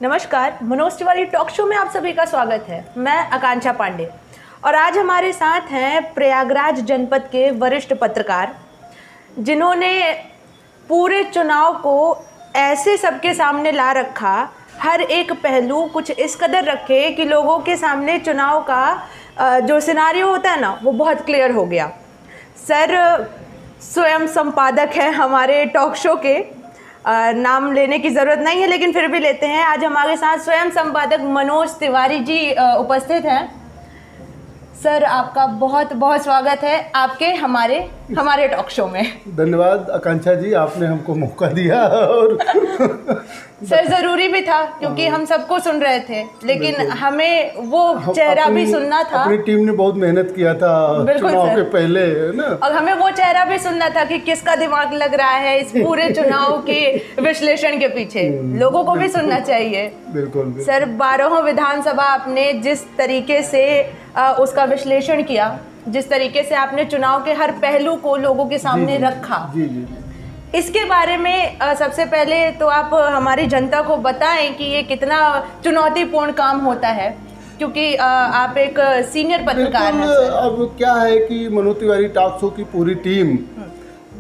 नमस्कार, Manoj Tiwari talk show में आप सभी का स्वागत है। मैं आकांक्षा पांडे और आज हमारे साथ हैं प्रयागराज जनपद के वरिष्ठ पत्रकार, जिन्होंने पूरे चुनाव को ऐसे सबके सामने ला रखा, हर एक पहलू कुछ इस कदर रखे कि लोगों के सामने चुनाव का जो सिनारियो होता है ना, वो बहुत क्लियर हो गया। सर स्वयं संपादक हैं हमारे टॉक शो के, नाम लेने की ज़रूरत नहीं है लेकिन फिर भी लेते हैं। आज हमारे साथ स्वयं संपादक मनोज तिवारी जी उपस्थित हैं। सर आपका बहुत बहुत स्वागत है आपके हमारे टॉक शो में। धन्यवाद आकांक्षा जी, आपने हमको मौका दिया और सर ज़रूरी भी था क्योंकि हम सबको सुन रहे थे, लेकिन हमें वो चेहरा भी सुनना था। अपनी टीम ने बहुत मेहनत किया था चुनाव के पहले, है ना, और हमें वो चेहरा भी सुनना था कि किसका दिमाग लग रहा है इस पूरे चुनाव के विश्लेषण के पीछे। लोगों को भी सुनना चाहिए। बिल्कुल। सर 12वां विधानसभा आपने जिस तरीके से उसका विश्लेषण किया, जिस तरीके से आपने चुनाव के हर पहलू को लोगों के सामने रखा, जी, इसके बारे में सबसे पहले तो आप हमारी जनता को बताएं कि ये कितना चुनौतीपूर्ण काम होता है, क्योंकि आप एक सीनियर पत्रकार हैं। अब क्या है कि मनोज तिवारी टॉक शो की पूरी टीम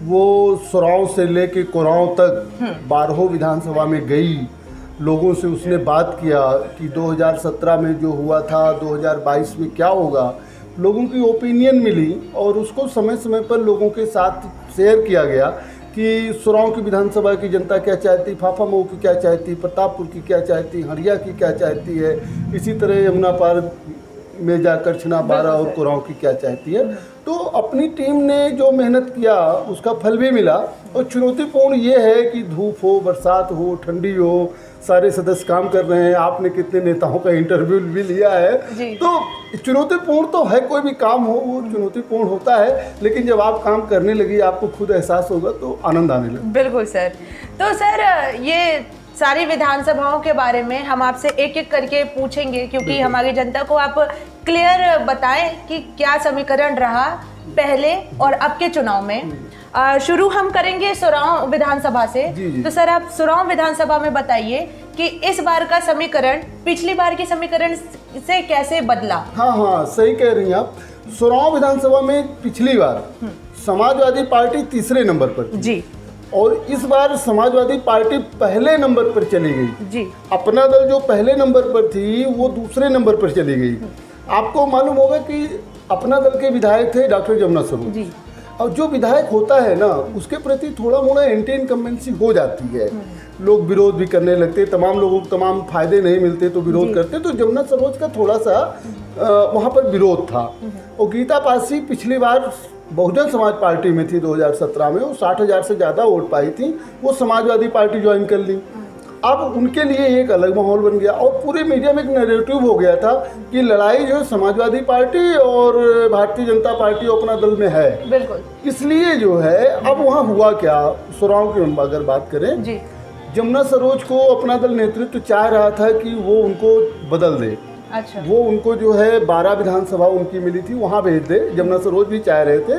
वो सुराव से लेके कोराव तक 12 विधानसभा में गई, लोगों से उसने बात किया कि 2017 में जो हुआ था 2022 में क्या होगा, लोगों की ओपिनियन मिली और उसको समय समय पर लोगों के साथ शेयर किया गया कि सुराव की विधानसभा की जनता क्या चाहती, फाफा मऊ की क्या चाहती, प्रतापपुर की क्या चाहती, हरिया की क्या चाहती है, इसी तरह यमुना पार में जाकर छना 12 और कोराव की क्या चाहती है। तो अपनी टीम ने जो मेहनत किया उसका फल भी मिला। और चुनौतीपूर्ण ये है कि धूप हो, बरसात हो, ठंडी हो, सारे सदस्य काम कर रहे हैं। आपने कितने नेताओं का इंटरव्यू भी लिया है, तो चुनौतीपूर्ण तो है, कोई भी काम हो वो चुनौतीपूर्ण होता है, लेकिन जब आप काम करने लगी आपको खुद एहसास होगा तो आनंद आने लगा। बिल्कुल सर। तो सर ये सारी विधानसभाओं के बारे में हम आपसे एक एक करके पूछेंगे, क्योंकि हमारी जनता को आप क्लियर बताएं कि क्या समीकरण रहा पहले और अब के चुनाव में। शुरू हम करेंगे सुराव विधानसभा से। तो सर आप सुराव विधानसभा में बताइए कि इस बार का समीकरण पिछली बार के समीकरण से कैसे बदला। हाँ, सही कह रही हैं आप। सुराव विधानसभा में पिछली बार समाजवादी पार्टी तीसरे नंबर पर थी जी, और इस बार समाजवादी पार्टी पहले नंबर पर चली गई जी। अपना दल जो पहले नंबर पर थी वो दूसरे नंबर पर चली गई। आपको मालूम होगा कि अपना दल के विधायक थे डॉक्टर जमुना सरोज, और जो विधायक होता है ना उसके प्रति थोड़ा मोड़ा एंटी इनकम्बेंसी हो जाती है, लोग विरोध भी करने लगते, तमाम लोगों को तमाम फायदे नहीं मिलते तो विरोध करते। तो जमुना सरोज का थोड़ा सा वहाँ पर विरोध था। और गीता पासी पिछली बार बहुजन समाज पार्टी में थी 2017 में, वो 60,000 से ज़्यादा वोट पाई थी, वो समाजवादी पार्टी ज्वाइन कर ली। अब उनके लिए एक अलग माहौल बन गया और पूरे मीडिया में एक नैरेटिव हो गया था कि लड़ाई जो है समाजवादी पार्टी और भारतीय जनता पार्टी अपना दल में है। बिल्कुल। इसलिए जो है अब वहाँ हुआ क्या, सुराव की हम अगर बात करें जी, जमुना सरोज को अपना दल नेतृत्व चाह रहा था कि वो उनको बदल दे। अच्छा। वो उनको जो है 12 विधानसभा उनकी मिली थी वहाँ भेज दे, जमुना सरोज भी चाह रहे थे,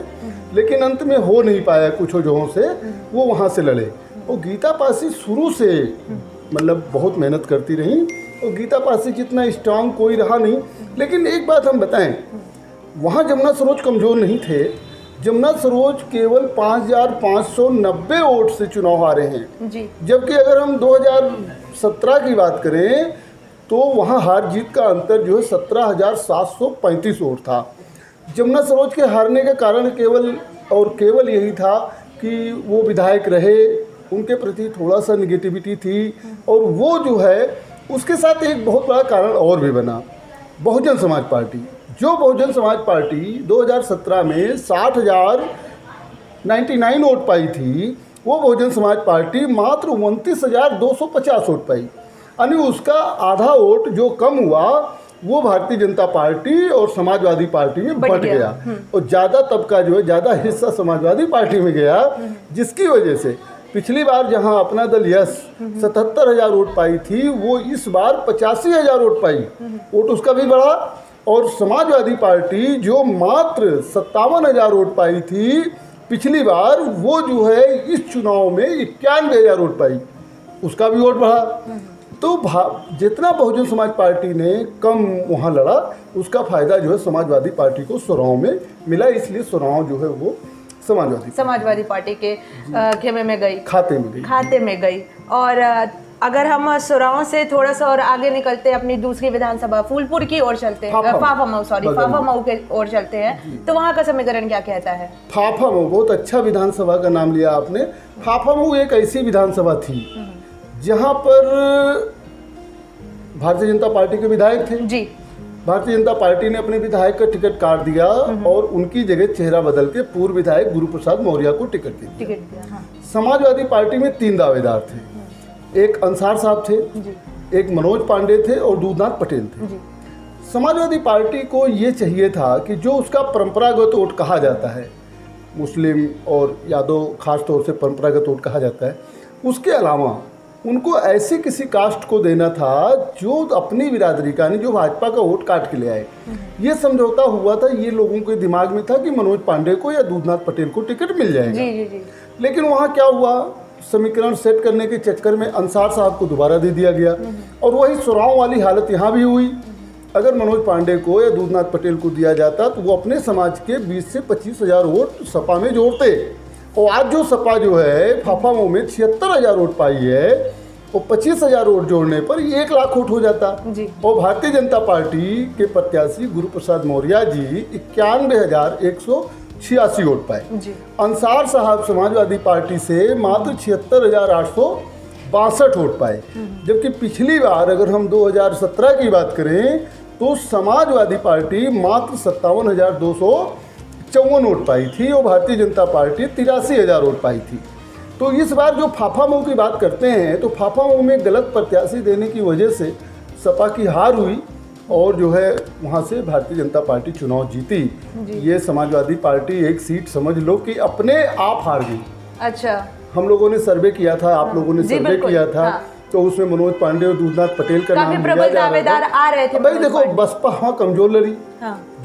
लेकिन अंत में हो नहीं पाया कुछ वजहों से, वो वहाँ से लड़े। और गीता पासी शुरू से मतलब बहुत मेहनत करती रही और गीता पासी जितना स्ट्रांग कोई रहा नहीं। लेकिन एक बात हम बताएं, वहाँ जमुना सरोज कमज़ोर नहीं थे। जमुना सरोज केवल 5,590 वोट से चुनाव हारे हैं जी। जबकि अगर हम 2017 की बात करें तो वहाँ हार जीत का अंतर जो है 17,735 वोट था। जमुना सरोज के हारने का कारण केवल यही था कि वो विधायक रहे, उनके प्रति थोड़ा सा निगेटिविटी थी। और वो जो है उसके साथ एक बहुत बड़ा कारण और भी बना, बहुजन समाज पार्टी। जो बहुजन समाज पार्टी 2017 में 60,099 वोट पाई थी, वो बहुजन समाज पार्टी मात्र 29,250 वोट पाई, यानी उसका आधा वोट जो कम हुआ वो भारतीय जनता पार्टी और समाजवादी पार्टी में बंट गया। और ज़्यादा तबका जो है, ज़्यादा हिस्सा समाजवादी पार्टी में गया, जिसकी वजह से पिछली बार जहां अपना दल यस 77,000 वोट पाई थी, वो इस बार 85,000 वोट पाई, वोट उसका भी बढ़ा। और समाजवादी पार्टी जो मात्र 57,000 वोट पाई थी पिछली बार, वो जो है इस चुनाव में 91,000 वोट पाई, उसका भी वोट बढ़ा। तो जितना बहुजन समाज पार्टी ने कम वहाँ लड़ा, उसका फायदा जो है समाजवादी पार्टी को सुराव में मिला, इसलिए सुराव जो है वो समाजवादी पार्टी के खेमे में गई, खाते में गई। और अगर हम सुराव से थोड़ा सा और आगे निकलते हैं, अपनी दूसरी विधानसभा फूलपुर की ओर चलते हैं, फाफामऊ के ओर चलते हैं, तो वहाँ का समीकरण क्या कहता है? फाफामऊ, बहुत अच्छा विधानसभा का नाम लिया आपने। फाफामऊ एक ऐसी विधानसभा थी जहाँ पर भारतीय जनता पार्टी के विधायक थे जी। भारतीय जनता पार्टी ने अपने विधायक का टिकट काट दिया और उनकी जगह चेहरा बदल के पूर्व विधायक गुरु प्रसाद मौर्य को टिकट दिया। हाँ। समाजवादी पार्टी में 3 दावेदार थे, एक अंसार साहब थे जी। एक मनोज पांडे थे और दूधनाथ पटेल थे जी। समाजवादी पार्टी को ये चाहिए था कि जो उसका परंपरागत वोट कहा जाता है, मुस्लिम और यादव खास तौर से परंपरागत वोट कहा जाता है, उसके अलावा उनको ऐसे किसी कास्ट को देना था जो अपनी बिरादरी का, नहीं जो भाजपा का वोट काट के ले आए। ये समझौता हुआ था, ये लोगों के दिमाग में था कि मनोज पांडे को या दूधनाथ पटेल को टिकट मिल जाएगा। जी। लेकिन वहाँ क्या हुआ, समीकरण सेट करने के चक्कर में अंसार साहब को दोबारा दे दिया गया और वही सुराव वाली हालत यहाँ भी हुई। अगर मनोज पांडे को या दूधनाथ पटेल को दिया जाता तो वो अपने समाज के 20 से 25 हज़ार वोट सपा में जोड़ते, और आज जो सपा जो है फाफामऊ में 76,000 वोट पाई है, और 25,000 वोट जोड़ने पर 1 लाख वोट हो जाता जी। और भारतीय जनता पार्टी के प्रत्याशी गुरु प्रसाद मौर्य जी 91,186 वोट पाए। अंसार साहब समाजवादी पार्टी से मात्र 76,862 वोट पाए, जबकि पिछली बार अगर हम 2017 की बात करें तो समाजवादी पार्टी मात्र 57,254 वोट पाई थी और भारतीय जनता पार्टी 83,000 वोट पाई थी। तो इस बार जो फाफामऊ की बात करते हैं तो फाफामऊ में गलत प्रत्याशी देने की वजह से सपा की हार हुई और जो है वहाँ से भारतीय जनता पार्टी चुनाव जीती। ये समाजवादी पार्टी एक सीट समझ लो कि अपने आप हार गई। अच्छा, हम लोगों ने सर्वे किया था, आप लोगों ने सर्वे किया था, तो उसमें मनोज पांडे और दूधनाथ पटेल का नाम प्रबल दावेदार आ रहे थे। भाई देखो, बसपा हाँ कमजोर लड़ी।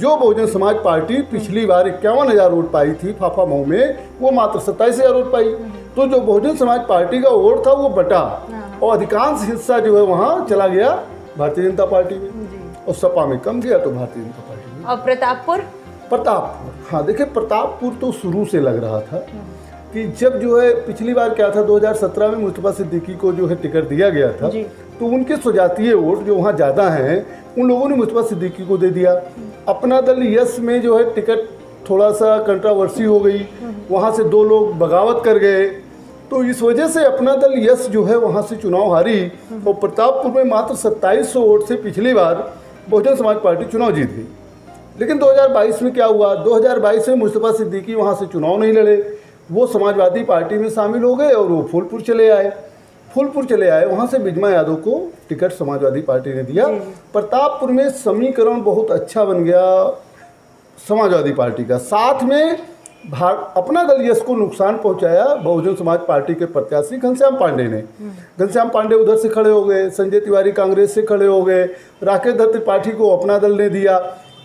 जो बहुजन समाज पार्टी पिछली बार 51,000 वोट पाई थी फाफामऊ में, वो मात्र 27,000 वोट पाई। तो जो बहुजन समाज पार्टी का वोट था वो बटा और अधिकांश हिस्सा जो है वहाँ चला गया भारतीय जनता पार्टी में और सपा में कम गया तो भारतीय जनता पार्टी में। और प्रतापपुर, हाँ देखिए, प्रतापपुर तो शुरू से लग रहा था कि जब जो है पिछली बार क्या था 2017 में मुस्तफा सिद्दीकी को जो है टिकट दिया गया था तो उनके स्वजातीय वोट जो वहाँ ज़्यादा हैं उन लोगों ने मुस्तफा सिद्दीकी को दे दिया। अपना दल यस में जो है टिकट थोड़ा सा कंट्रावर्सी हो गई, वहाँ से 2 लोग बगावत कर गए, तो इस वजह से अपना दल यस जो है वहाँ से चुनाव हारी और प्रतापपुर में मात्र 2700 वोट से पिछली बार बहुजन समाज पार्टी चुनाव जीत गई। लेकिन 2022 में क्या हुआ, 2022 में मुस्तफा सिद्दीकी वहाँ से चुनाव नहीं लड़े, वो समाजवादी पार्टी में शामिल हो गए और वो फूलपुर चले आए। वहाँ से बिजमा यादव को टिकट समाजवादी पार्टी ने दिया। प्रतापपुर में समीकरण बहुत अच्छा बन गया समाजवादी पार्टी का, साथ में अपना दल यश को नुकसान पहुंचाया बहुजन समाज पार्टी के प्रत्याशी घनश्याम पांडे ने। घनश्याम पांडे उधर से खड़े हो गए, संजय तिवारी कांग्रेस से खड़े हो गए, राकेश दत्त त्रिपाठी को अपना दल ने दिया।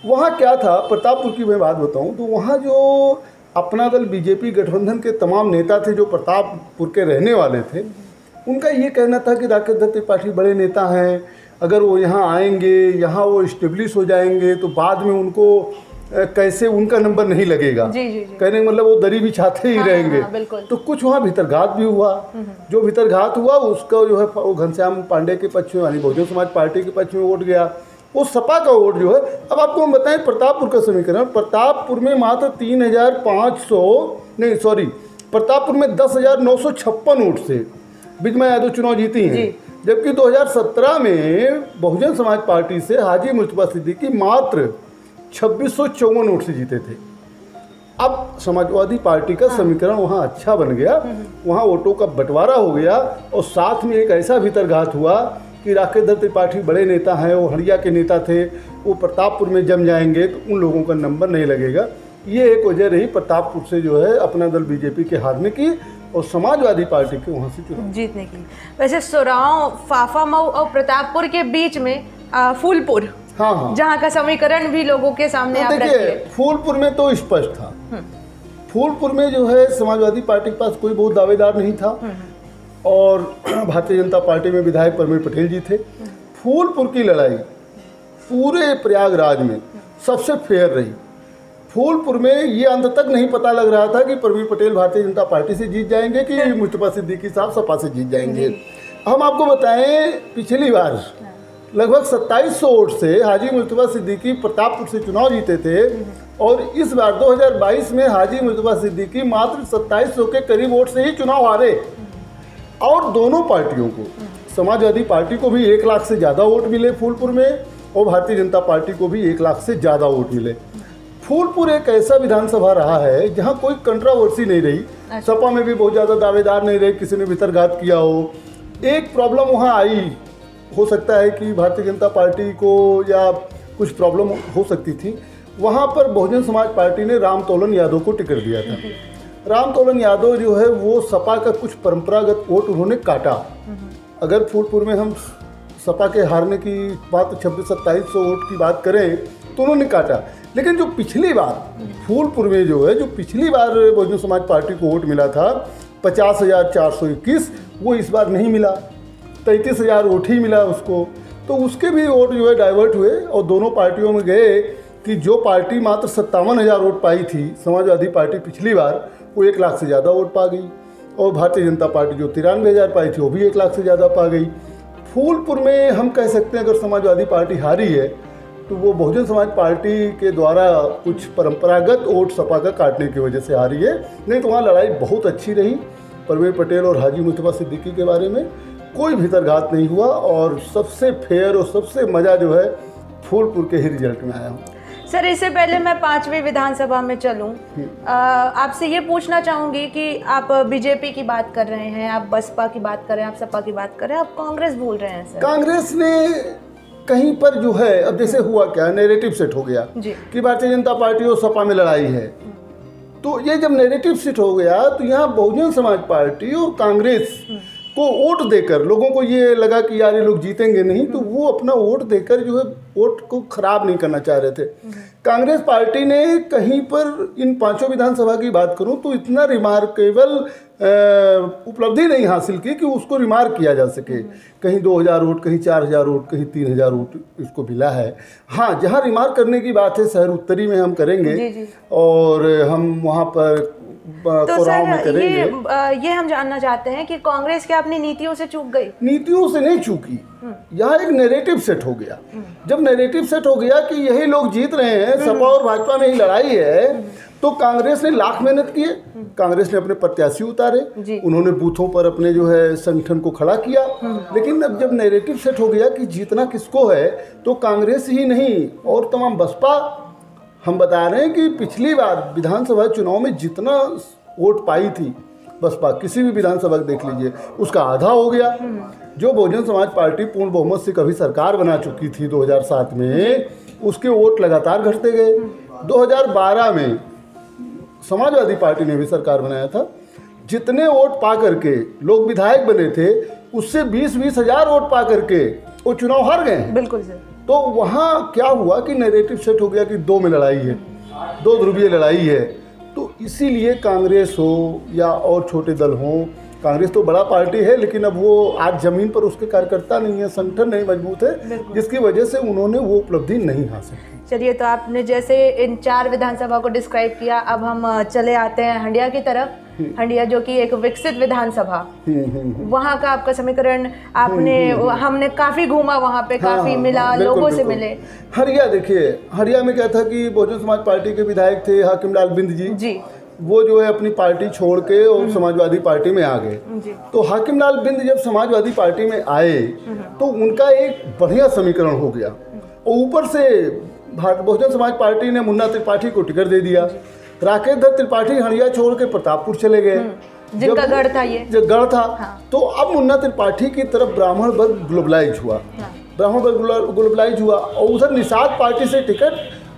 वहाँ क्या था, प्रतापपुर की मैं बात बताऊं तो वहाँ जो अपना दल बीजेपी गठबंधन के तमाम नेता थे जो प्रतापपुर के रहने वाले थे, उनका ये कहना था कि राकेश दत्त त्रिपाठी बड़े नेता हैं, अगर वो यहाँ आएंगे, यहाँ वो इस्टेब्लिश हो जाएंगे तो बाद में उनको कैसे उनका नंबर नहीं लगेगा। कहने का मतलब वो दरी बिछाते ही रहेंगे। तो कुछ वहाँ भीतरघात भी हुआ। जो भीतरघात हुआ उसका जो है वो घनश्याम पांडे के पक्ष में यानी बहुजन समाज पार्टी के पक्ष में वोट गया, वो सपा का वोट जो है। अब आपको हम बताएं प्रतापपुर का समीकरण, प्रतापपुर में मात्र 3,500 प्रतापपुर में 10,956 वोट से बिजमा यादव चुनाव जीती हैं, जबकि 2017 में बहुजन समाज पार्टी से हाजी मुस्तफा सिद्दीकी मात्र 2,654 वोट से जीते थे। अब समाजवादी पार्टी का समीकरण वहाँ अच्छा बन गया, वहाँ वोटों का बंटवारा हो गया और साथ में एक ऐसा भीतरघात हुआ कि राकेश दत्त त्रिपाठी बड़े नेता हैं, वो हड़िया के नेता थे, वो प्रतापपुर में जम जाएंगे तो उन लोगों का नंबर नहीं लगेगा। ये एक वजह रही प्रतापपुर से जो है अपना दल बीजेपी के हारने की और समाजवादी पार्टी के वहाँ से चुनाव जीतने की। वैसे सोराव, फाफामऊ और प्रतापपुर के बीच में फूलपुर, हाँ, जहाँ का समीकरण भी लोगों के सामने आप देखिए, फूलपुर में तो स्पष्ट था। फूलपुर में जो है समाजवादी पार्टी के पास कोई बहुत दावेदार नहीं था और भारतीय जनता पार्टी में विधायक प्रवीण पटेल जी थे। फूलपुर की लड़ाई पूरे प्रयागराज में सबसे फेयर रही। फूलपुर में ये अंत तक नहीं पता लग रहा था कि प्रवीण पटेल भारतीय जनता पार्टी से जीत जाएंगे कि मुस्तफा सिद्दीकी साहब सपा से जीत जाएंगे। हम आपको बताएं, पिछली बार लगभग 2700 वोट से हाजी मुस्तफा सिद्दीकी प्रतापपुर से चुनाव जीते थे और इस बार 2022 में हाजी मुस्तफा सिद्दीकी मात्र 2700 के करीब वोट से ही चुनाव हारे। और दोनों पार्टियों को, समाजवादी पार्टी को भी 1 लाख से ज़्यादा वोट मिले फूलपुर में और भारतीय जनता पार्टी को भी 1 लाख से ज़्यादा वोट मिले। फूलपुर एक ऐसा विधानसभा रहा है जहाँ कोई कंट्रोवर्सी नहीं रही। सपा में भी बहुत ज़्यादा दावेदार नहीं रहे, किसी ने भितरघात किया हो। एक प्रॉब्लम वहाँ आई, हो सकता है कि भारतीय जनता पार्टी को या कुछ प्रॉब्लम हो सकती थी। वहाँ पर बहुजन समाज पार्टी ने रामतोलन यादव को टिकट दिया था। रामतोलन यादव जो है वो सपा का कुछ परंपरागत वोट उन्होंने काटा। अगर फूलपुर में हम सपा के हारने की बात 2600-2700 वोट की बात करें तो उन्होंने काटा। लेकिन जो पिछली बार फूलपुर में जो है, जो पिछली बार बहुजन समाज पार्टी को वोट मिला था 50,421, वो इस बार नहीं मिला, 33,000 वोट ही मिला उसको। तो उसके भी वोट जो है डाइवर्ट हुए और दोनों पार्टियों में गए कि जो पार्टी मात्र 57,000 वोट पाई थी, समाजवादी पार्टी पिछली बार, वो 1 लाख से ज़्यादा वोट पा गई और भारतीय जनता पार्टी जो 93,000 पाई थी वो भी 1 लाख से ज़्यादा पा गई। फूलपुर में हम कह सकते हैं अगर समाजवादी पार्टी हारी है तो वो बहुजन समाज पार्टी के द्वारा कुछ परंपरागत वोट सपा का काटने की वजह से हारी है, नहीं तो वहाँ लड़ाई बहुत अच्छी रही। प्रवीण पटेल और हाजी मुस्तफा सिद्दीकी के बारे में कोई भीतरघात नहीं हुआ और सबसे फेयर और सबसे मज़ा जो है फूलपुर के ही रिजल्ट में आया हूँ। सर, इससे पहले मैं 5वीं विधानसभा में चलूं, आपसे ये पूछना चाहूंगी कि आप बीजेपी की बात कर रहे हैं, आप बसपा की बात कर रहे हैं, आप सपा की बात कर रहे हैं, आप कांग्रेस भूल रहे हैं। सर, कांग्रेस ने कहीं पर जो है, अब जैसे हुआ क्या, नैरेटिव सेट हो गया कि भारतीय जनता पार्टी और सपा में लड़ाई है। तो ये जब नैरेटिव सेट हो गया तो यहाँ बहुजन समाज पार्टी और कांग्रेस को वोट देकर लोगों को ये लगा कि यार ये लोग जीतेंगे नहीं, तो वो अपना वोट देकर जो है वोट को खराब नहीं करना चाह रहे थे। कांग्रेस पार्टी ने कहीं पर इन 5 विधानसभा की बात करूं तो इतना रिमार्केबल उपलब्धि नहीं हासिल की कि उसको रिमार्क किया जा सके। कहीं 2,000 वोट, कहीं 4,000 वोट, कहीं 3,000 वोट इसको मिला है। हाँ, जहाँ रिमार्क करने की बात है शहर उत्तरी में हम करेंगे और हम वहाँ पर तो सर ये हम जानना चाहते हैं कि कांग्रेस क्या अपनी नीतियों से चूक गई? नीतियों से नहीं चूकी, यहाँ एक नैरेटिव सेट हो गया। जब नैरेटिव सेट हो गया कि यही लोग जीत रहे हैं, सपा और भाजपा में ही लड़ाई है, तो कांग्रेस ने लाख मेहनत किए। कांग्रेस ने अपने प्रत्याशी उतारे, उन्होंने बूथों पर अपने जो है संगठन को खड़ा किया। लेकिन अब जब नैरेटिव सेट हो गया कि जीतना किसको है, तो कांग्रेस ही नहीं और तमाम बसपा, हम बता रहे हैं कि पिछली बार विधानसभा चुनाव में जितना वोट पाई थी बसपा, किसी भी विधानसभा देख लीजिए, उसका आधा हो गया। जो बहुजन समाज पार्टी पूर्ण बहुमत से कभी सरकार बना चुकी थी 2007 में, उसके वोट लगातार घटते गए। 2012 में समाजवादी पार्टी ने भी सरकार बनाया था, जितने वोट पा करके लोग विधायक बने थे उससे 20-20 हज़ार वोट पा करके वो चुनाव हार गए। बिल्कुल सर। तो वहाँ क्या हुआ कि नैरेटिव सेट हो गया कि 2 में लड़ाई है, 2 ध्रुवीय लड़ाई है। तो इसीलिए कांग्रेस हो या और छोटे दल हों, कांग्रेस तो बड़ा पार्टी है लेकिन अब वो आज जमीन पर उसके कार्यकर्ता नहीं है, संगठन नहीं मजबूत है, जिसकी वजह से उन्होंने वो उपलब्धि नहीं हासिल की। चलिए, तो आपने जैसे इन 4 विधानसभा को डिस्क्राइब किया, अब हम चले आते हैं हंडिया की तरफ। हंडिया जो कि एक विकसित विधानसभा, वहाँ का आपका समीकरण आपने हमने काफी घूमा, वहाँ पे काफी मिला, लोगों से मिले। हरिया देखिए, हरिया में क्या था कि बहुजन समाज पार्टी के विधायक थे हाकिम लाल बिंद जी, वो जो है अपनी पार्टी छोड़ के और समाजवादी पार्टी में आ गए। तो हाकिम लाल बिंद जब समाजवादी पार्टी में आए तो उनका एक बढ़िया समीकरण हो गया और ऊपर से बहुजन समाज पार्टी ने मुन्ना त्रिपाठी को टिकट दे दिया। राकेश दत्त त्रिपाठी हंडिया छोड़ के प्रतापपुर चले गए, जिनका गढ़ था, ये जो गढ़ था। तो अब मुन्ना त्रिपाठी की तरफ ब्राह्मण वर्ग ग्लोबलाइज हुआ, ब्राह्मण वर्ग ग्लोबलाइज हुआ और उधर निषाद पार्टी से टिकट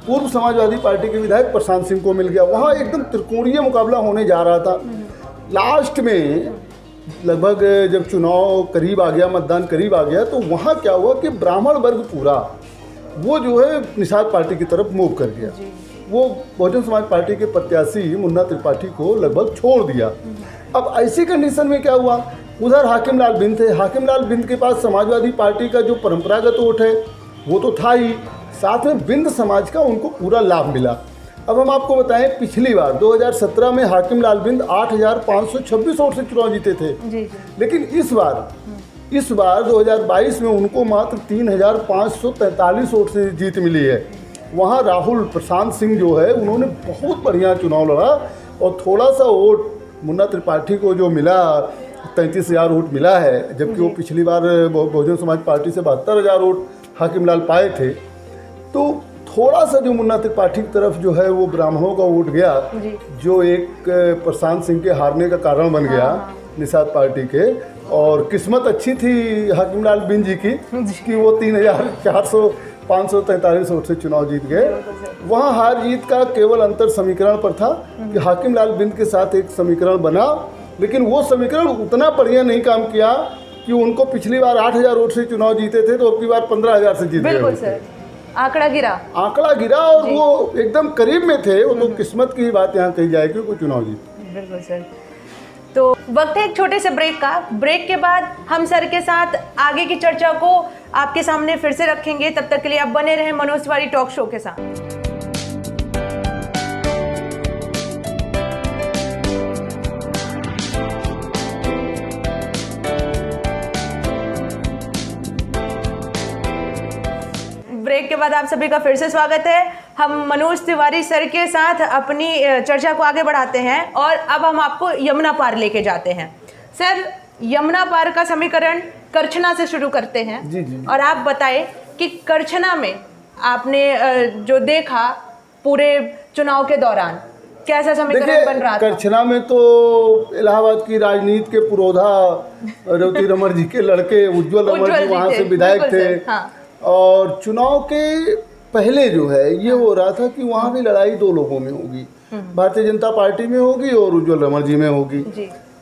पूर्व समाजवादी पार्टी के विधायक प्रशांत सिंह को मिल गया। वहाँ एकदम त्रिकोणीय मुकाबला होने जा रहा था। लास्ट में लगभग जब चुनाव करीब आ गया, मतदान करीब आ गया, तो वहाँ क्या हुआ कि ब्राह्मण वर्ग पूरा वो जो है निषाद पार्टी की तरफ मूव कर गया। वो बहुजन समाज पार्टी के प्रत्याशी मुन्ना त्रिपाठी को लगभग छोड़ दिया। अब ऐसी कंडीशन में क्या हुआ उधर हाकिम लाल बिंद थे। हाकिम लाल बिंद के पास समाजवादी पार्टी का जो परंपरागत वोट है वो तो था ही, साथ में बिंद समाज का उनको पूरा लाभ मिला। अब हम आपको बताएं, पिछली बार 2017 में हाकिम लाल बिंद 8,526 वोट से चुनाव जीते थे। जी। लेकिन इस बार 2022 में उनको मात्र 3,543 वोट से जीत मिली है। वहाँ राहुल प्रशांत सिंह जो है उन्होंने बहुत बढ़िया चुनाव लड़ा और थोड़ा सा वोट मुन्ना त्रिपाठी को जो मिला 33,000 वोट मिला है, जबकि वो पिछली बार बहुजन समाज पार्टी से 72,000 वोट हाकिम लाल पाए थे। तो थोड़ा सा जो मुन्ना त्रिपाठी की तरफ जो है वो ब्राह्मणों का वोट गया, जो एक प्रशांत सिंह के हारने का कारण बन गया निषाद पार्टी के। और किस्मत अच्छी थी हाकिम लाल बिंद जी की कि वो 3,543 वोट से चुनाव जीत गए। वहाँ हार जीत का केवल अंतर समीकरण पर था कि हाकिम लाल बिंद के साथ एक समीकरण बना, लेकिन वो समीकरण उतना बढ़िया नहीं काम किया कि उनको पिछली बार 8,000 वोट से चुनाव जीते थे तो अब की बार 15,000 से जीत गए। बिल्कुल सर, आंकड़ा गिरा और वो एकदम करीब में थे। वो तो किस्मत की बात यहाँ कही जाए कि कोई चुनाव जीत। बिल्कुल सर। तो वक्त है एक छोटे से ब्रेक का। ब्रेक के बाद हम सर के साथ आगे की चर्चा को आपके सामने फिर से रखेंगे। तब तक के लिए आप बने रहें मनोज तिवारी टॉक शो के साथ। ब्रेक के बाद आप सभी का फिर से स्वागत है। हम मनोज तिवारी सर के साथ अपनी चर्चा को आगे बढ़ाते हैं और अब हम आपको यमुना पार लेके जाते हैं। सर, यमुना पार का समीकरण करछना से शुरू करते हैं। जी जी। और आप बताएं कि करछना में आपने जो देखा पूरे चुनाव के दौरान कैसा समीकरण बन रहा था? करछना में तो इलाहाबाद की राजनीति के पुरोधा रेवती रमन जी के लड़के उज्जवल रमन जी वहाँ से विधायक थे। हाँ। और चुनाव के पहले जो है ये हो रहा था कि वहाँ भी लड़ाई दो लोगों में होगी, भारतीय जनता पार्टी में होगी और उज्जवल रमन जी में होगी।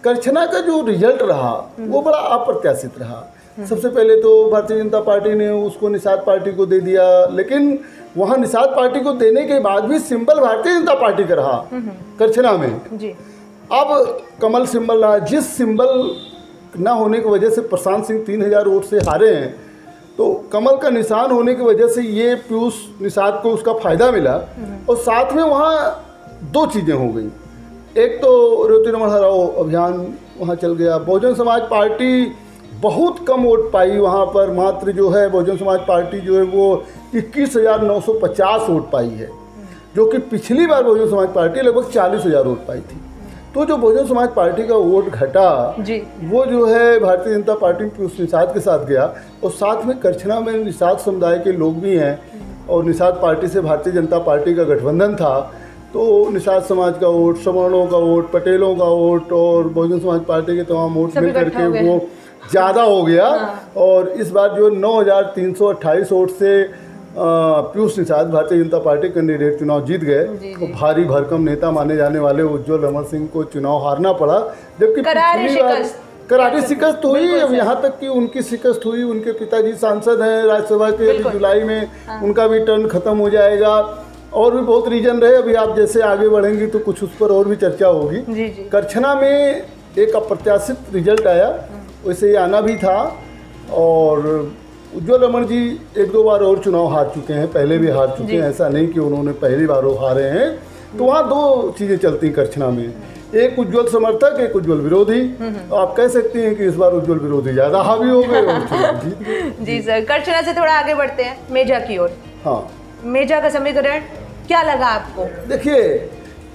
करछना का जो रिजल्ट रहा वो बड़ा अप्रत्याशित रहा। सबसे पहले तो भारतीय जनता पार्टी ने उसको निषाद पार्टी को दे दिया, लेकिन वहाँ निषाद पार्टी को देने के बाद भी सिंबल भारतीय जनता पार्टी का रहा करछना में। अब कमल सिंबल रहा, जिस सिंबल ना होने की वजह से प्रशांत सिंह 3,000 वोट से हारे हैं, तो कमल का निशान होने की वजह से ये पीयूष निषाद को उसका फायदा मिला। और साथ में वहाँ दो चीज़ें हो गई। एक तो रेवती रमन हराओ अभियान वहाँ चल गया। बहुजन समाज पार्टी बहुत कम वोट पाई वहाँ पर, मात्र जो है बहुजन समाज पार्टी जो है वो 21,950 वोट पाई है, जो कि पिछली बार बहुजन समाज पार्टी लगभग 40,000 वोट पाई थी। तो जो बहुजन समाज पार्टी का वोट घटा वो जो है भारतीय जनता पार्टी पीयूष निषाद के साथ गया। और साथ में करछना में निषाद समुदाय के लोग भी हैं और निषाद पार्टी से भारतीय जनता पार्टी का गठबंधन था, तो निषाद समाज का वोट, सवर्णों का वोट, पटेलों का वोट और बहुजन समाज पार्टी के तमाम वोट मिल करके वो ज़्यादा हो गया। और इस बार जो 9,328 वोट से पीयूष निषाद भारतीय जनता पार्टी कैंडिडेट चुनाव जीत गए। तो भारी भरकम नेता माने जाने वाले उज्जवल रमन सिंह को चुनाव हारना पड़ा, जबकि करारी शिकस्त हुई। अब यहाँ तक कि उनकी शिकस्त हुई, उनके पिताजी सांसद हैं राज्यसभा के, अभी जुलाई में उनका भी टर्न खत्म हो जाएगा। और भी बहुत रीजन रहे, अभी आप जैसे आगे बढ़ेंगी तो कुछ उस पर और भी चर्चा होगी। करछना में एक अप्रत्याशित रिजल्ट आया, वैसे ये आना भी था। और उज्जवल रमन जी 1-2 बार और चुनाव हार चुके हैं, पहले भी हार चुके हैं, ऐसा नहीं कि उन्होंने पहली बार वो हारे हैं। तो वहाँ दो चीज़ें चलती करछना में, एक उज्जवल समर्थक, एक उज्जवल विरोधी। तो आप कह सकती हैं कि इस बार उज्जवल विरोधी ज़्यादा हावी हो गए और चुनाव जीत गए। जी सर, करछना से थोड़ा आगे बढ़ते हैं मेजा की ओर। हाँ, मेजा का समीकरण क्या लगा आपको? देखिए,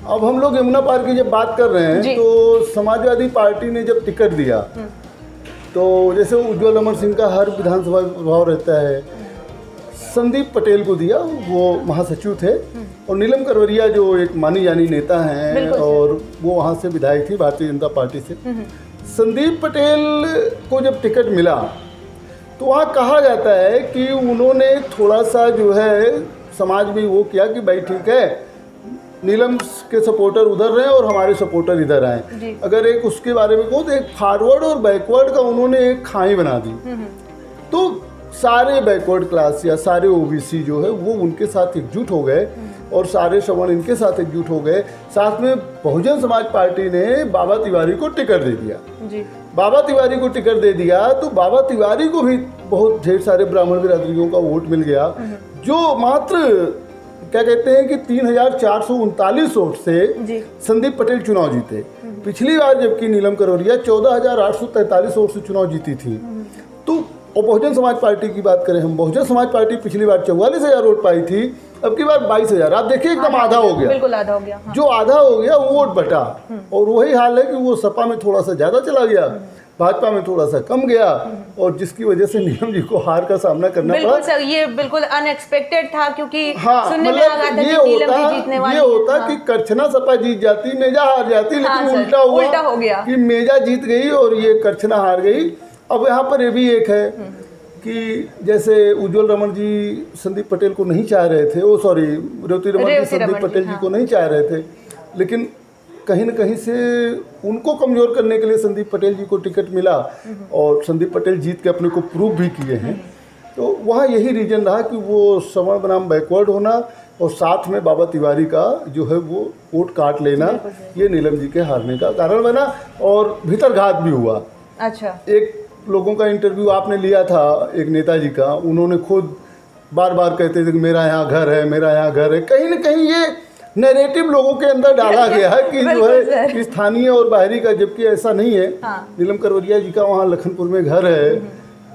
अब हम लोग यमुना पार की जब बात कर रहे हैं तो समाजवादी पार्टी ने जब टिकट दिया तो जैसे उज्जवल रमन सिंह का हर विधानसभा प्रभाव रहता है, संदीप पटेल को दिया, वो महासचिव थे। और नीलम करवरिया जो एक मानी जानी नेता हैं और वो वहाँ से विधायक थी भारतीय जनता पार्टी से। संदीप पटेल को जब टिकट मिला तो वहाँ कहा जाता है कि उन्होंने थोड़ा सा जो है समाज में वो किया कि भाई ठीक है, नीलम के सपोर्टर उधर रहे और हमारे सपोर्टर इधर आए। अगर एक उसके बारे में कहूँ तो एक फॉरवर्ड और बैकवर्ड का उन्होंने एक खाई बना दी। तो सारे बैकवर्ड क्लास या सारे ओबीसी जो है वो उनके साथ एकजुट हो गए। और सारे श्रवण इनके साथ एकजुट हो गए। साथ में बहुजन समाज पार्टी ने बाबा तिवारी को टिकट दे दिया। जी। बाबा तिवारी को टिकट दे दिया तो बाबा तिवारी को भी बहुत ढेर सारे ब्राह्मण बिरादरियों का वोट मिल गया, जो मात्र क्या कहते हैं कि 3,439 वोट से जी। संदीप पटेल चुनाव जीते। पिछली बार जबकि नीलम करोरिया 14,843 वोट से चुनाव जीती थी। तो और बहुजन समाज पार्टी की बात करें हम, बहुजन समाज पार्टी पिछली बार 44,000 वोट पाई थी, अब की बार 22,000। आप देखिए एकदम आधा हो गया, बिल्कुल आधा हो गया। हाँ। जो आधा हो गया वो वोट बटा। और वही हाल है कि वो सपा में थोड़ा सा ज़्यादा चला गया, भाजपा में थोड़ा सा कम गया, और जिसकी वजह से नीलम जी को हार का सामना करना पड़ा। बिल्कुल सर, ये बिल्कुल अनएक्सपेक्टेड था, क्योंकि हाँ, सुनने में आ रहा था कि नीलम जी जीतने वाली ये होता हाँ। कि करछना सपा जीत जाती, मेजा हार जाती, हाँ लेकिन सर, उल्टा हो गया कि मेजा जीत गई और ये करछना हार गई। अब यहाँ पर ये भी एक है कि जैसे उज्जवल रमन जी संदीप पटेल को नहीं चाह रहे थे, रेवती रमन जी संदीप पटेल जी को नहीं चाह रहे थे, लेकिन कहीं न कहीं से उनको कमज़ोर करने के लिए संदीप पटेल जी को टिकट मिला और संदीप पटेल जीत के अपने को प्रूव भी किए हैं। तो वहाँ यही रीजन रहा कि वो श्रवण बनाम बैकवर्ड होना और साथ में बाबा तिवारी का जो है वो वोट काट लेना, ये नीलम जी के हारने का कारण बना। और भीतरघात भी हुआ। अच्छा। एक लोगों का इंटरव्यू आपने लिया था, एक नेताजी का, उन्होंने खुद बार बार कहते थे कि मेरा यहाँ घर है, मेरा यहाँ घर है। कहीं न कहीं ये नैरेटिव लोगों के अंदर डाला गया है कि जो है स्थानीय और बाहरी का, जबकि ऐसा नहीं है। हाँ। नीलम करोरिया जी का वहाँ लखनपुर में घर है,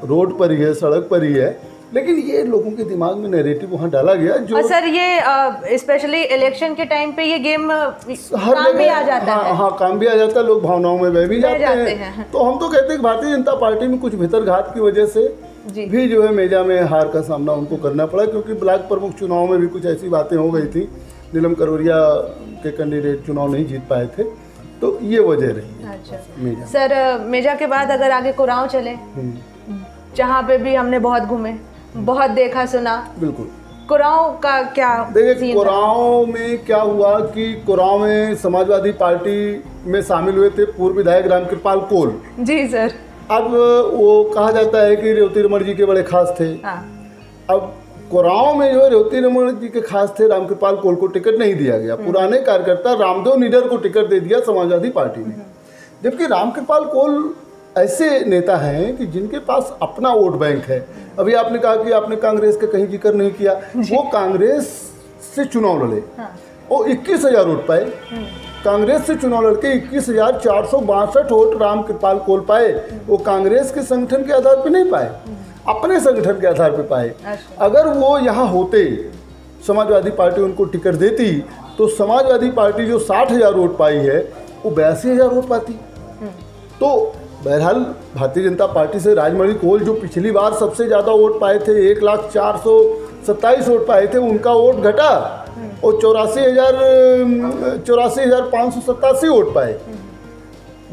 रोड पर ही है, सड़क पर ही है, लेकिन ये लोगों के दिमाग में नैरेटिव वहाँ डाला गया। जो सर ये स्पेशली इलेक्शन के टाइम पे ये गेम काम भी आ जाता है। हाँ, काम भी आ जाता है, लोग भावनाओं में बह भी जाते हैं। तो हम तो कहते हैं कि भारतीय जनता पार्टी में कुछ भीतरघात की वजह से भी जो है मेजा में हार का सामना उनको करना पड़ा, क्योंकि ब्लॉक प्रमुख चुनाव में भी कुछ ऐसी बातें हो गई थी, नीलम करोरिया के कैंडिडेट चुनाव नहीं जीत पाए थे, तो ये वजह रही। अच्छा मेजा। सर, मेजा के बाद अगर आगे कुराव चले, जहाँ पे भी हमने बहुत घूमे, बहुत देखा सुना, बिल्कुल कुराव का क्या? देखिए कुराव में क्या हुआ कि कुराव में समाजवादी पार्टी में शामिल हुए थे पूर्व विधायक रामकृपाल कोल। जी सर। अब वो कहा जाता है कि रेवती रमन जी के बड़े खास थे। हाँ। अब कुराव में जो रेवती रमन जी के खास थे, रामकृपाल कोल को टिकट नहीं दिया गया। पुराने कार्यकर्ता रामदेव निडर को टिकट दे दिया समाजवादी पार्टी ने, जबकि रामकृपाल कोल ऐसे नेता हैं कि जिनके पास अपना वोट बैंक है। अभी आपने कहा कि आपने कांग्रेस का कहीं जिक्र नहीं किया, वो कांग्रेस से चुनाव लड़े और 21,000 वोट पाए। कांग्रेस से चुनाव लड़के 21,462 वोट रामकृपाल कोल पाए। वो कांग्रेस के संगठन के आधार पर नहीं पाए, अपने संगठन के आधार पर पाए। अगर वो यहाँ होते, समाजवादी पार्टी उनको टिकट देती, तो समाजवादी पार्टी जो 60,000 वोट पाई है वो 82,000 वोट पाती। तो बहरहाल भारतीय जनता पार्टी से राजमणि कोल जो पिछली बार सबसे ज़्यादा वोट पाए थे, 1,427 वोट पाए थे, उनका वोट घटा और 84,587 वोट पाए।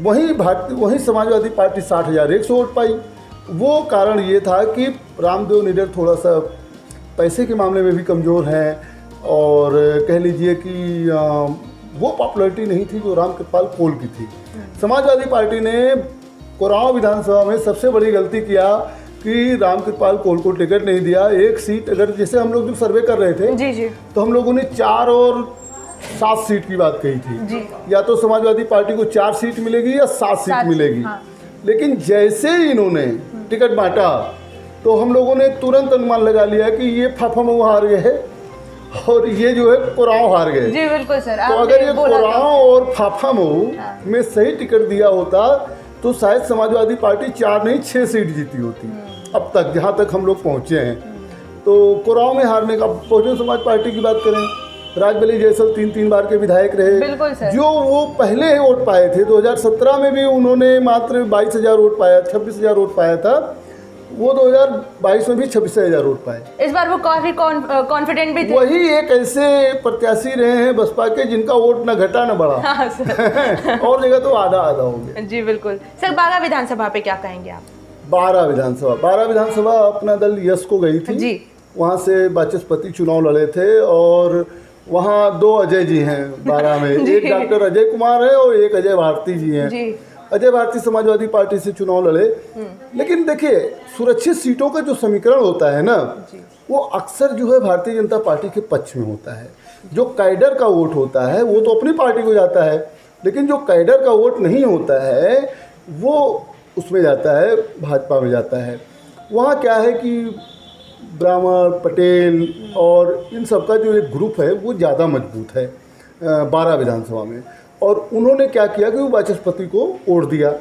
वहीं समाजवादी पार्टी 60,100 वोट पाई। वो कारण ये था कि रामदेव निडर थोड़ा सा पैसे के मामले में भी कमज़ोर हैं, और कह लीजिए कि वो पॉपुलैरिटी नहीं थी जो रामकृपाल कोल की थी। समाजवादी पार्टी ने कुराव विधानसभा में सबसे बड़ी गलती किया कि रामकृपाल कोल को टिकट नहीं दिया। एक सीट, अगर जैसे हम लोग जब सर्वे कर रहे थे जी, तो हम लोगों ने 4 और 7 सीट की बात कही थी जी। या तो समाजवादी पार्टी को 4 सीट मिलेगी या 7 सीट मिलेगी। हाँ। लेकिन जैसे ही इन्होंने टिकट बांटा तो हम लोगों ने तुरंत अनुमान लगा लिया कि ये फाफामऊ हार गए और ये जो है कुराव हार गए। जी बिल्कुल सर। तो अगर ये कुराव और फाफामऊ में सही टिकट दिया होता तो शायद समाजवादी पार्टी 4 नहीं 6 सीट जीती होती अब तक, जहाँ तक हम लोग पहुँचे हैं। तो कुराव में हारने का, बहुजन समाज पार्टी की बात करें, राजबली जयसल 3 बार के विधायक रहे। बिल्कुल सर। जो वो पहले वोट पाए थे 2017 में भी उन्होंने मात्र 22,000 वोट पाया, 26,000 वोट पाया था। वो 2022 में भी 26,000 वोट पाए। इस बार वो काफी कॉन्फिडेंट भी थे। वही एक ऐसे प्रत्याशी रहे हैं बसपा के जिनका वोट न घटा न बढ़ा। हाँ, और जगह तो आधा आधा हो गया। जी बिल्कुल सर। 12 विधानसभा पे क्या कहेंगे आप? 12 विधानसभा अपना दल यस को गई थी जी। वहाँ से वाचस्पति चुनाव लड़े थे और वहाँ 2 अजय जी हैं 12 में। एक डॉक्टर अजय कुमार है और एक अजय भारती जी हैं जी। अजय भारती समाजवादी पार्टी से चुनाव लड़े। लेकिन देखिए, सुरक्षित सीटों का जो समीकरण होता है ना, वो अक्सर जो है भारतीय जनता पार्टी के पक्ष में होता है। जो कैडर का वोट होता है वो तो अपनी पार्टी को जाता है, लेकिन जो कैडर का वोट नहीं होता है वो उसमें जाता है, भाजपा में जाता है। वहाँ क्या है कि ब्राह्मण, पटेल और इन सब का जो एक ग्रुप है वो ज़्यादा मजबूत है 12 विधानसभा में। और उन्होंने क्या किया कि वो वाचस्पति को वोट दिया।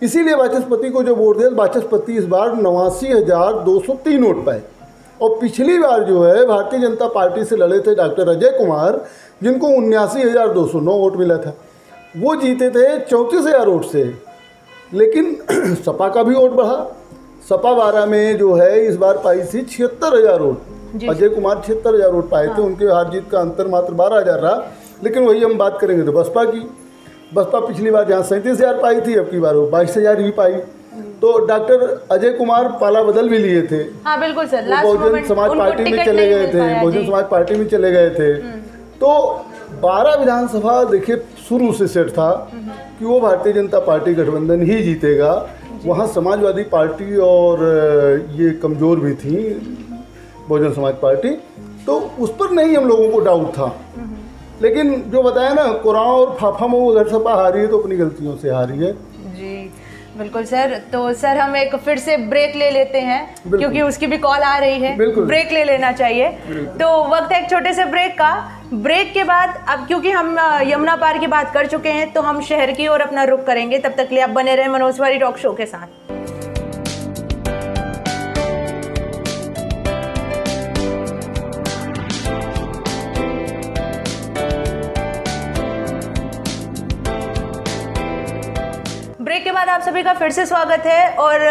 इसीलिए वाचस्पति को जब वोट दिया, वाचस्पति इस बार 89,203 वोट पाए। और पिछली बार जो है भारतीय जनता पार्टी से लड़े थे डॉक्टर अजय कुमार, जिनको 79,209 वोट मिला था, वो जीते थे 34,000 वोट से। लेकिन सपा का भी वोट बढ़ा। सपा 12 में जो है इस बार पाई थी 76,000 वोट। अजय कुमार 76,000 वोट पाए थे, उनके हार जीत का अंतर मात्र 12,000 रहा। लेकिन वही हम बात करेंगे तो बसपा की। बसपा पिछली बार जहाँ 37,000 पाई थी, अब की बार वो 22,000 ही पाई। तो डॉक्टर अजय कुमार पाला बदल भी लिए थे। हाँ बिल्कुल सर, बहुजन समाज पार्टी में चले गए थे, बहुजन समाज पार्टी में चले गए थे। तो 12 विधानसभा देखिए शुरू से सेट था कि वो भारतीय जनता पार्टी गठबंधन ही जीतेगा। वहाँ समाजवादी पार्टी और ये कमज़ोर भी थी, बहुजन समाज पार्टी, तो उस पर नहीं हम लोगों को डाउट था। लेकिन जो बताया ना, कुरान और फाफा में वो अगर सपा हारी है तो अपनी गलतियों से हारी है। जी बिल्कुल सर। तो सर हम एक फिर से ब्रेक ले लेते हैं, क्योंकि उसकी भी कॉल आ रही है, ब्रेक ले लेना चाहिए। तो वक्त है एक छोटे से ब्रेक का। ब्रेक के बाद अब क्योंकि हम यमुना पार की बात कर चुके हैं, तो हम शहर की ओर अपना रुख करेंगे। तब तक के लिए आप बने रहे मनोज तिवारी टॉक शो के साथ। ब्रेक के बाद आप सभी का फिर से स्वागत है। और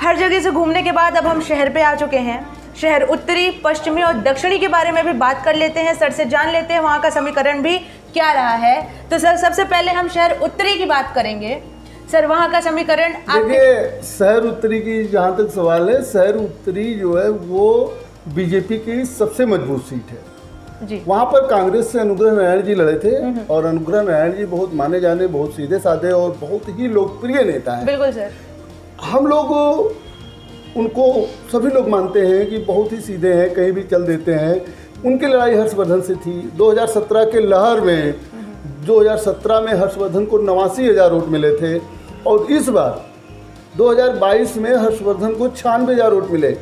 हर जगह से घूमने के बाद अब हम शहर पे आ चुके हैं। शहर उत्तरी, पश्चिमी और दक्षिणी के बारे में भी बात कर लेते हैं, सर से जान लेते हैं वहाँ का समीकरण भी क्या रहा है। तो सर सबसे पहले हम शहर उत्तरी की बात करेंगे। सर वहाँ का समीकरण देखिए, शहर उत्तरी की जहाँ तक सवाल है, शहर उत्तरी जो है वो बीजेपी की सबसे मजबूत सीट है जी। वहाँ पर कांग्रेस से अनुग्रह नारायण जी लड़े थे, और अनुग्रह नारायण जी बहुत माने जाने, बहुत सीधे साधे और बहुत ही लोकप्रिय नेता हैं। बिल्कुल सर। हम लोग उनको, सभी लोग मानते हैं कि बहुत ही सीधे हैं, कहीं भी चल देते हैं। उनकी लड़ाई हर्षवर्धन से थी 2017 के लहर में। 2017 में हर्षवर्धन को 89,000 वोट मिले थे, और इस बार 2022 में हर्षवर्धन को 96,000 वोट मिले।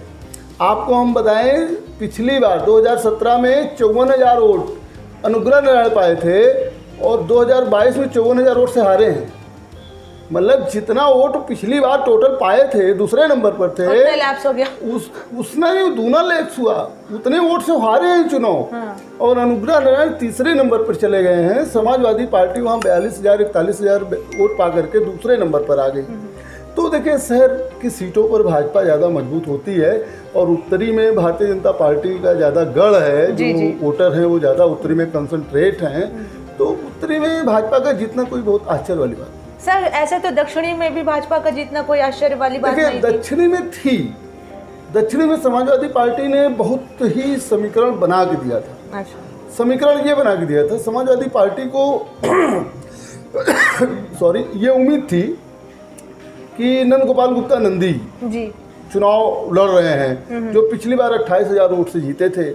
आपको हम बताएं, पिछली बार 2017 में 54,000 वोट अनुग्रह नारायण पाए थे, और 2022 में 54,000 वोट से हारे हैं। मतलब जितना वोट पिछली बार टोटल पाए थे, दूसरे नंबर पर थे, लैप्स हो गया। उसने दूना लैप्स हुआ, उतने वोट से हारे हैं चुनाव। और अनुग्रह नारायण तीसरे नंबर पर चले गए हैं। समाजवादी पार्टी वहाँ 42,000 41,000 वोट पा करके दूसरे नंबर पर आ गई। तो देखिए, शहर की सीटों पर भाजपा ज़्यादा मजबूत होती है, और उत्तरी में भारतीय जनता पार्टी का ज़्यादा गढ़ है। जो वोटर हैं वो ज़्यादा उत्तरी में कंसंट्रेट हैं, तो उत्तरी में भाजपा का जीतना कोई बहुत आश्चर्य वाली बात। सर ऐसे तो दक्षिणी में भी भाजपा का जीतना कोई आश्चर्य वाली बात नहीं थी। दक्षिणी में थी, दक्षिणी में समाजवादी पार्टी ने बहुत ही समीकरण बना के दिया था। समीकरण ये बना के दिया था, समाजवादी पार्टी को सॉरी, ये उम्मीद थी कि नंदगोपाल गुप्ता नंदी जी चुनाव लड़ रहे हैं, जो पिछली बार 28,000 वोट से जीते थे।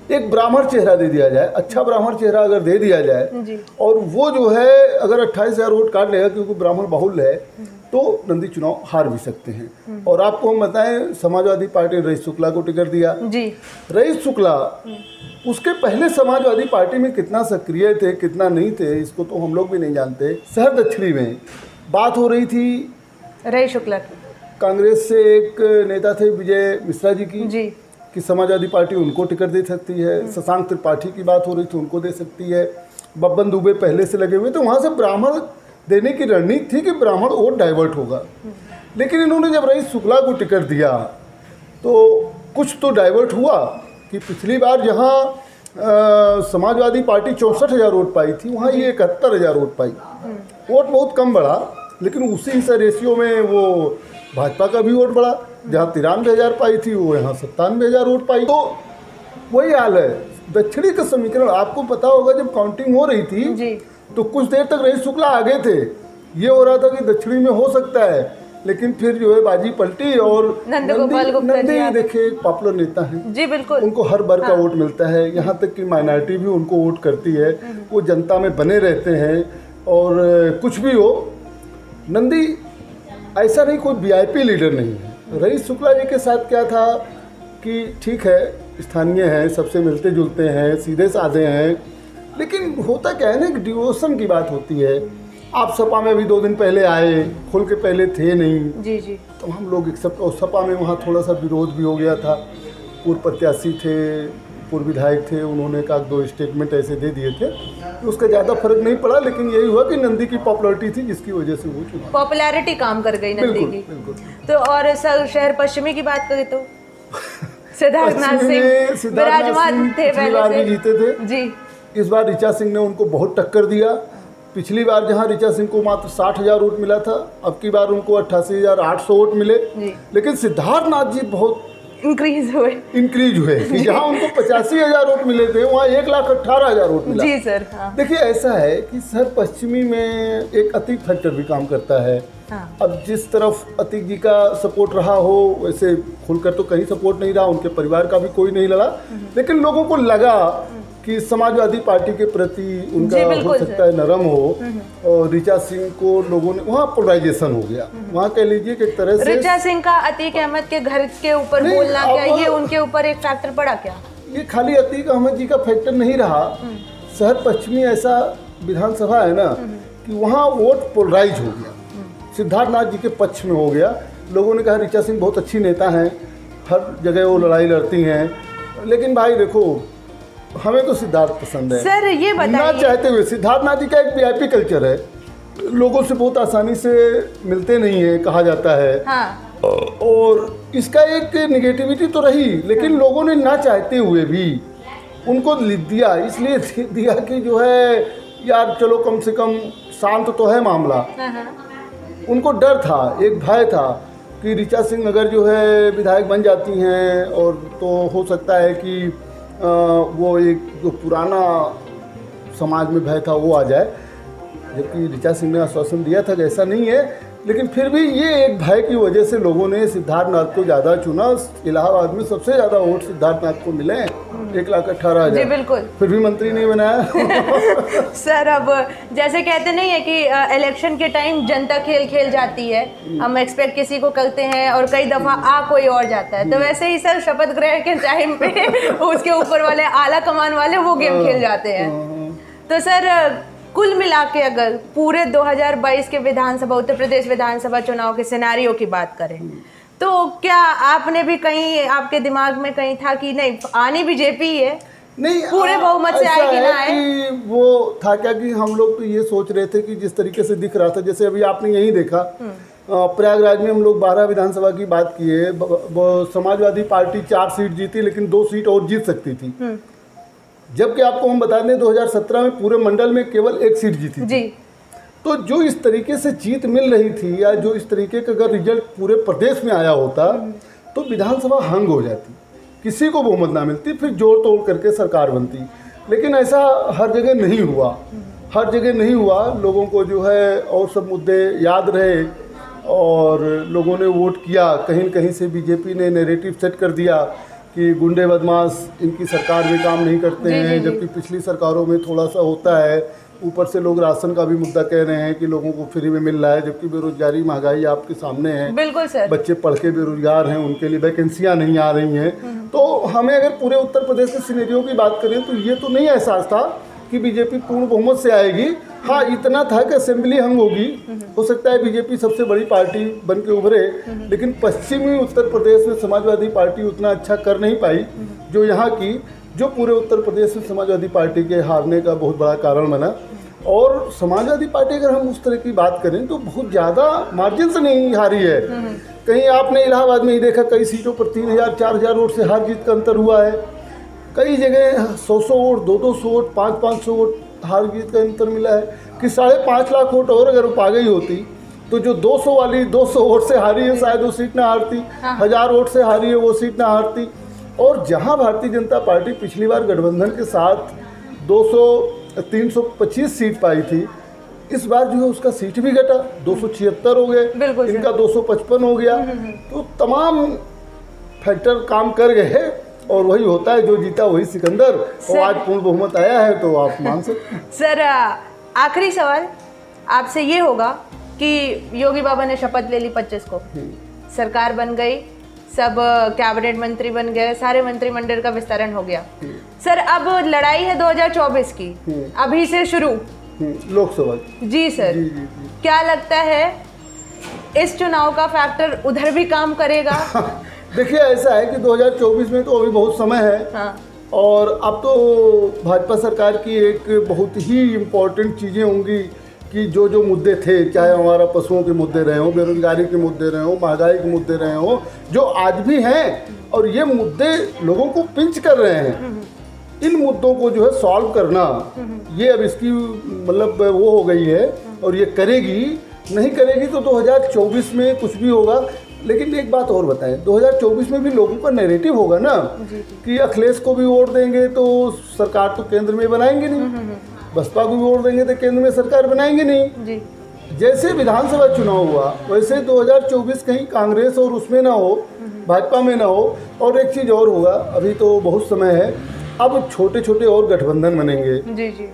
एक ब्राह्मण चेहरा दे दिया जाए, अच्छा ब्राह्मण चेहरा अगर दे दिया जाए, और वो जो है अगर 28,000 वोट काट लेगा, क्योंकि ब्राह्मण बहुल है, तो नंदी चुनाव हार भी सकते हैं। और आपको हम बताएं, समाजवादी पार्टी ने रईस शुक्ला को टिकट दिया जी। रईस शुक्ला उसके पहले समाजवादी पार्टी में कितना सक्रिय थे, कितना नहीं थे, इसको तो हम लोग भी नहीं जानते। शहर दक्षिणी में बात हो रही थी रईस शुक्ला, कांग्रेस से एक नेता थे विजय मिश्रा जी की कि समाजवादी पार्टी उनको टिकट दे सकती है। शशांक त्रिपाठी की बात हो रही थी, उनको दे सकती है। बब्बन दुबे पहले से लगे हुए, तो वहाँ से ब्राह्मण देने की रणनीति थी कि ब्राह्मण वोट डाइवर्ट होगा। लेकिन इन्होंने जब रईस शुक्ला को टिकट दिया तो कुछ तो डाइवर्ट हुआ कि पिछली बार जहाँ समाजवादी पार्टी 64,000 वोट पाई थी, वहाँ ये 71,000 वोट पाई। वोट बहुत कम बढ़ा, लेकिन उसी से रेशियो में वो भाजपा का भी वोट बढ़ा। जहाँ 93,000 पाई थी, वो यहाँ 97,000 वोट पाई। तो वही हाल है दक्षिणी का समीकरण। आपको पता होगा, जब काउंटिंग हो रही थी तो कुछ देर तक रईस शुक्ला आगे थे। ये हो रहा था कि दक्षिणी में हो सकता है लेकिन फिर जो है बाजी पलटी और नंदगोपाल गुप्ता जी नंदी आ गए। देखिए एक पॉपुलर नेता है, जी बिल्कुल। उनको हर वर्ग का वोट मिलता है, यहाँ तक कि माइनॉरिटी भी उनको वोट करती है, वो जनता में बने रहते हैं। और कुछ भी हो, नंदी ऐसा नहीं, कोई वीआईपी लीडर नहीं है। रईस शुक्ला जी के साथ क्या था कि ठीक है, स्थानीय हैं, सबसे मिलते जुलते हैं, सीधे साधे हैं, लेकिन होता क्या है ना, एक डिवोशन की बात होती है। आप सपा में भी 2 दिन पहले आए, खुल के पहले थे नहीं, जी जी। तो हम लोग और सपा में वहाँ थोड़ा सा विरोध भी हो गया था। पूर्व प्रत्याशी थे, पूर्व विधायक थे, उन्होंने का 2 स्टेटमेंट ऐसे दे दिए थे, तो उसका ज़्यादा फर्क नहीं पड़ा। लेकिन यही हुआ कि नंदी की पॉपुलैरिटी थी, जिसकी वजह से वो चुना। पॉपुलैरिटी काम कर गई नंदी की। बिल्कुल। तो और शहर पश्चिमी की बात करें तो सिद्धार्थनाथ सिंह विराजमान थे, पिछली बार भी पहले से जीते थे जी। इस बार ऋचा सिंह ने उनको बहुत टक्कर दिया। पिछली बार जहां ऋचा सिंह को मात्र 60,000 वोट मिला था, अब की बार उनको 88,800 वोट मिले। जी। लेकिन सिद्धार्थनाथ जी बहुत इंक्रीज हुए कि जहां उनको 85,000 वोट मिले थे, वहां 1,18,000 वोट मिला। जी सर। हाँ। देखिए ऐसा है कि शहर पश्चिमी में एक अतीक फैक्टर भी काम करता है। हाँ। अब जिस तरफ अतीक जी का सपोर्ट रहा हो, वैसे खुलकर तो कहीं सपोर्ट नहीं रहा, उनके परिवार का भी कोई नहीं लगा, लेकिन लोगों को लगा कि समाजवादी पार्टी के प्रति उनका हो सकता है नरम हो, और ऋचा सिंह को लोगों ने, वहाँ पोलराइजेशन हो गया। वहाँ कह लीजिए कि एक तरह से ऋचा सिंह का अतीक अहमद के घर के ऊपर बोलना, क्या ये उनके ऊपर एक फैक्टर पड़ा क्या? ये खाली अतीक अहमद जी का फैक्टर नहीं रहा। शहर पश्चिमी ऐसा विधानसभा है ना कि वहाँ वोट पोलराइज हो गया, सिद्धार्थनाथ जी के पक्ष में हो गया। लोगों ने कहा ऋचा सिंह बहुत अच्छी नेता हैं, हर जगह वो लड़ाई लड़ती हैं, लेकिन भाई देखो, हमें तो सिद्धार्थ पसंद है। सर ये ना बताइए, चाहते हुए, सिद्धार्थनाथ जी का एक वीआईपी कल्चर है, लोगों से बहुत आसानी से मिलते नहीं है, कहा जाता है। हाँ। और इसका एक नेगेटिविटी तो रही, लेकिन लोगों ने ना चाहते हुए भी उनको दिया, इसलिए दिया कि जो है यार चलो कम से कम शांत तो है मामला। उनको डर था, एक भय था कि ऋचा सिंह अगर जो है विधायक बन जाती हैं, और तो हो सकता है कि वो एक जो पुराना समाज में भय था वो आ जाए। जबकि ऋचा सिंह ने आश्वासन दिया था कि ऐसा नहीं है, लेकिन फिर भी ये एक भय की वजह से लोगों ने सिद्धार्थनाथ को ज़्यादा चुना। इलाहाबाद में सबसे ज़्यादा वोट सिद्धार्थनाथ को मिले, 1,18,000। जी बिल्कुल। फिर भी मंत्री नहीं बनाया। सर अब जैसे कहते नहीं है कि इलेक्शन के टाइम जनता खेल खेल जाती है, हम एक्सपेक्ट किसी को करते हैं और कई दफा कोई और जाता है, तो वैसे ही सर शपथ ग्रहण के टाइम पे उसके ऊपर वाले आला कमान वाले वो गेम खेल जाते हैं। तो सर कुल मिला के अगर पूरे 2022 के विधानसभा, उत्तर प्रदेश विधानसभा चुनाव के सिनेरियो की बात करें, तो क्या आपने भी कहीं, आपके दिमाग में कहीं था कि नहीं आनी बीजेपी ही है, नहीं पूरे बहुमत से आए कि ना आए? कि वो था क्या कि हम लोग तो ये सोच रहे थे कि जिस तरीके से दिख रहा था, जैसे अभी आपने यही देखा, प्रयागराज में हम लोग 12 विधानसभा की बात किए, समाजवादी पार्टी 4 सीट जीती, लेकिन 2 सीट और जीत सकती थी। जबकि आपको हम बता दें 2017 में पूरे मंडल में केवल 1 सीट जीती थी। तो जो इस तरीके से जीत मिल रही थी, या जो इस तरीके का अगर रिजल्ट पूरे प्रदेश में आया होता, तो विधानसभा हंग हो जाती, किसी को बहुमत ना मिलती, फिर जोड़ तोड़ करके सरकार बनती। लेकिन ऐसा हर जगह नहीं हुआ, हर जगह नहीं हुआ। लोगों को जो है और सब मुद्दे याद रहे, और लोगों ने वोट किया। कहीं न कहीं से बीजेपी ने नैरेटिव सेट कर दिया कि गुंडे बदमाश इनकी सरकार में काम नहीं करते हैं, जबकि पिछली सरकारों में थोड़ा सा होता है। ऊपर से लोग राशन का भी मुद्दा कह रहे हैं कि लोगों को फ्री में मिल रहा है, जबकि बेरोजगारी महंगाई आपके सामने है। बिल्कुल सर। बच्चे पढ़ के बेरोजगार हैं, उनके लिए वैकेंसियां नहीं आ रही हैं। तो हमें अगर पूरे उत्तर प्रदेश के सिनेरियो की बात करें तो ये तो नहीं एहसास था कि बीजेपी पूर्ण बहुमत से आएगी। हाँ, इतना था कि असेंबली हंग होगी, हो सकता है बीजेपी सबसे बड़ी पार्टी बन के उभरे, लेकिन पश्चिमी उत्तर प्रदेश में समाजवादी पार्टी उतना अच्छा कर नहीं पाई जो यहाँ की, जो पूरे उत्तर प्रदेश में समाजवादी पार्टी के हारने का बहुत बड़ा कारण बना। और समाजवादी पार्टी अगर हम उस तरह की बात करें तो बहुत ज़्यादा मार्जिन से नहीं हारी है। कहीं आपने इलाहाबाद में ही देखा, कई सीटों पर 3,000-4,000 वोट से हार जीत का अंतर हुआ है। कई जगह 100-100 वोट, 200-200 वोट, 500-500 वोट हार जीत का अंतर मिला है कि 5.5 लाख वोट और अगर पा गई होती तो जो 200 वाली 200 वोट से हारी है शायद वो सीट ना हारती, 1000 वोट से हारी है वो सीट ना हारती। और जहां भारतीय जनता पार्टी पिछली बार गठबंधन के साथ 325 सीट पाई थी, इस बार जो है उसका सीट भी घटा, 276 हो गए, बिल्कुल इनका 255 हो गया। तो तमाम फैक्टर काम कर गए और वही होता है, जो जीता वही सिकंदर। और आज पूर्ण बहुमत आया है तो आप मान सकते हैं। सर आखिरी सवाल आपसे ये होगा कि योगी बाबा ने शपथ ले ली 25 को, सरकार बन गई, सब कैबिनेट मंत्री बन गए, सारे मंत्रिमंडल का विस्तारण हो गया। सर अब लड़ाई है 2024 की, अभी से शुरू लोकसभा। जी सर, जी, जी, जी। क्या लगता है इस चुनाव का फैक्टर उधर भी काम करेगा? देखिए ऐसा है कि 2024 में तो अभी बहुत समय है। हाँ। और अब तो भाजपा सरकार की एक बहुत ही इम्पोर्टेंट चीज़ें होंगी कि जो जो मुद्दे थे, चाहे हमारा पशुओं के मुद्दे रहे हों, बेरोजगारी के मुद्दे रहे हों, महंगाई के मुद्दे रहे हों, जो आज भी हैं और ये मुद्दे लोगों को पिंच कर रहे हैं, इन मुद्दों को जो है सॉल्व करना, ये अब इसकी मतलब वो हो गई है। और ये करेगी, नहीं करेगी तो 2024 में कुछ भी होगा। लेकिन एक बात और बताएं, 2024 में भी लोगों का नैरेटिव होगा ना कि अखिलेश को भी वोट देंगे तो सरकार तो केंद्र में बनाएंगे नहीं, बसपा को भी वोट देंगे तो केंद्र में सरकार बनाएंगे नहीं। जी। जैसे विधानसभा चुनाव हुआ वैसे 2024 कहीं कांग्रेस और उसमें ना हो, भाजपा में ना हो। और एक चीज़ और होगा, अभी तो बहुत समय है, अब छोटे छोटे और गठबंधन बनेंगे। जी जी।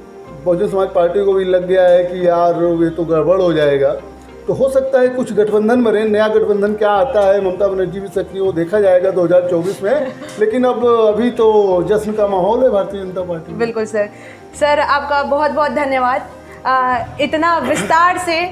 बहुजन समाज पार्टी को भी लग गया है कि यार ये तो गड़बड़ हो जाएगा, तो हो सकता है कुछ गठबंधन बने। नया गठबंधन क्या आता है, ममता बनर्जी भी सक्रिय, वो देखा जाएगा 2024 में। लेकिन अब अभी तो जश्न का माहौल है भारतीय जनता पार्टी में। बिल्कुल सर। सर आपका बहुत बहुत धन्यवाद इतना विस्तार से।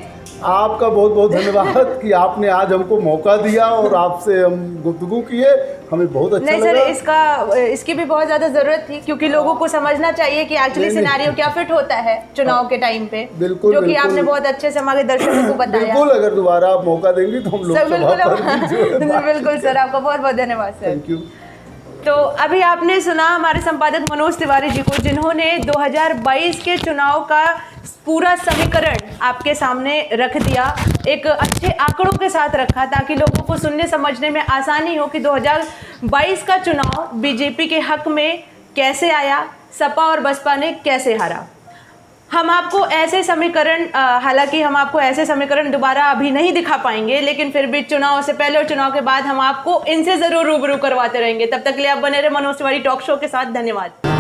आपका बहुत बहुत धन्यवाद कि आपने आज हमको मौका दिया और आपसे हम गुफ्तगू किए, हमें बहुत अच्छा लगा। नहीं सर, इसकी भी बहुत ज़्यादा ज़रूरत थी, क्योंकि लोगों को समझना चाहिए कि एक्चुअली सिनेरियो क्या फिट होता है चुनाव के टाइम पे। बिल्कुल, जो कि बिल्कुल। आपने बहुत अच्छे से हमारे दर्शकों को बताया। बिल्कुल, अगर दोबारा आप मौका देंगी तो हम लोग सर बिल्कुल सर, आपका बहुत बहुत धन्यवाद सर। Thank you. तो अभी आपने सुना हमारे संपादक मनोज तिवारी जी को, जिन्होंने 2022 के चुनाव का पूरा समीकरण आपके सामने रख दिया, एक अच्छे आंकड़ों के साथ रखा, ताकि लोगों को सुनने समझने में आसानी हो कि 2022 का चुनाव बीजेपी के हक में कैसे आया, सपा और बसपा ने कैसे हारा। हम आपको ऐसे समीकरण, हालांकि हम आपको ऐसे समीकरण दोबारा अभी नहीं दिखा पाएंगे, लेकिन फिर भी चुनाव से पहले और चुनाव के बाद हम आपको इनसे ज़रूर रूबरू करवाते रहेंगे। तब तक के लिए आप बने रहे मनोज तिवारी टॉक शो के साथ। धन्यवाद।